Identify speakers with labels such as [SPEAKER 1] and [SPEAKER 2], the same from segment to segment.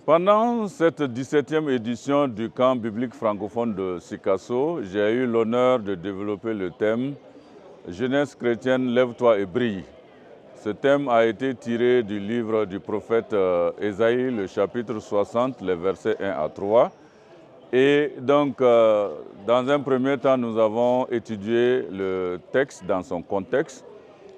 [SPEAKER 1] Pendant cette 17e édition du camp biblique francophone de Sikasso, j'ai eu l'honneur de développer le thème « Jeunesse chrétienne, lève-toi et brille ». Ce thème a été tiré du livre du prophète Ésaïe, le chapitre 60, les versets 1 à 3. Et donc, dans un premier temps, nous avons étudié le texte dans son contexte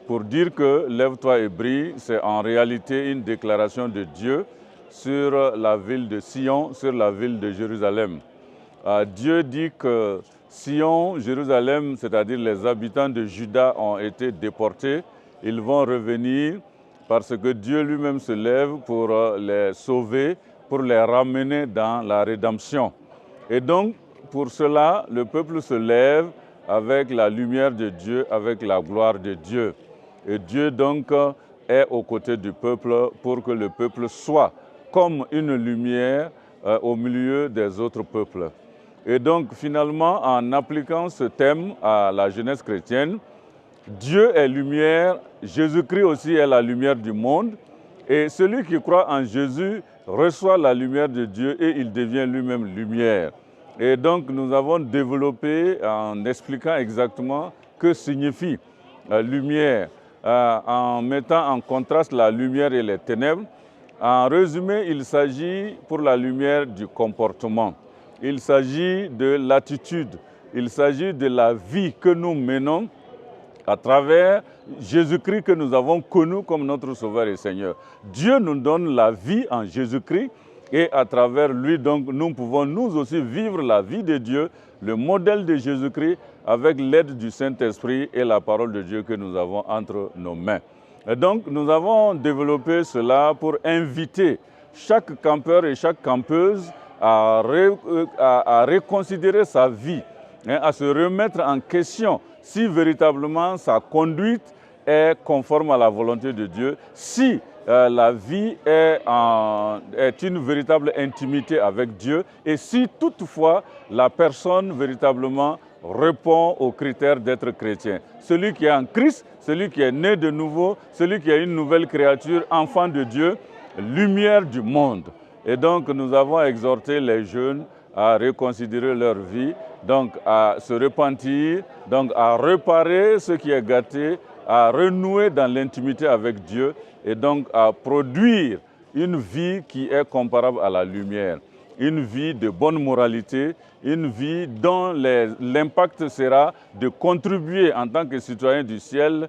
[SPEAKER 1] pour dire que « Lève-toi et brille », c'est en réalité une déclaration de Dieu sur la ville de Sion, sur la ville de Jérusalem. Dieu dit que Sion, Jérusalem, c'est-à-dire les habitants de Juda ont été déportés. Ils vont revenir parce que Dieu lui-même se lève pour les sauver, pour les ramener dans la rédemption. Et donc, pour cela, le peuple se lève avec la lumière de Dieu, avec la gloire de Dieu. Et Dieu donc est aux côtés du peuple pour que le peuple soit comme une lumière au milieu des autres peuples. Et donc finalement, en appliquant ce thème à la jeunesse chrétienne, Dieu est lumière, Jésus-Christ aussi est la lumière du monde, et celui qui croit en Jésus reçoit la lumière de Dieu et il devient lui-même lumière. Et donc nous avons développé en expliquant exactement que signifie lumière, en mettant en contraste la lumière et les ténèbres. En résumé, il s'agit pour la lumière du comportement, il s'agit de l'attitude, il s'agit de la vie que nous menons à travers Jésus-Christ que nous avons connu comme notre Sauveur et Seigneur. Dieu nous donne la vie en Jésus-Christ et à travers lui, donc, nous pouvons nous aussi vivre la vie de Dieu, le modèle de Jésus-Christ avec l'aide du Saint-Esprit et la parole de Dieu que nous avons entre nos mains. Et donc, nous avons développé cela pour inviter chaque campeur et chaque campeuse à reconsidérer sa vie, à se remettre en question si véritablement sa conduite est conforme à la volonté de Dieu, si la vie est une véritable intimité avec Dieu et si toutefois la personne véritablement répond aux critères d'être chrétien. Celui qui est en Christ, celui qui est né de nouveau, celui qui est une nouvelle créature, enfant de Dieu, lumière du monde. Et donc nous avons exhorté les jeunes à reconsidérer leur vie, donc à se repentir, donc à réparer ce qui est gâté, à renouer dans l'intimité avec Dieu et donc à produire une vie qui est comparable à la lumière. Une vie de bonne moralité, une vie dont l'impact sera de contribuer en tant que citoyen du ciel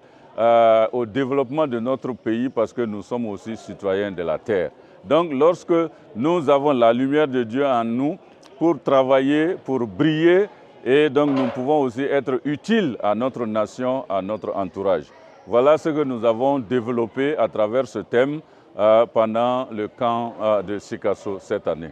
[SPEAKER 1] au développement de notre pays parce que nous sommes aussi citoyens de la terre. Donc lorsque nous avons la lumière de Dieu en nous pour travailler, pour briller, et donc nous pouvons aussi être utiles à notre nation, à notre entourage. Voilà ce que nous avons développé à travers ce thème pendant le camp de Sikasso cette année.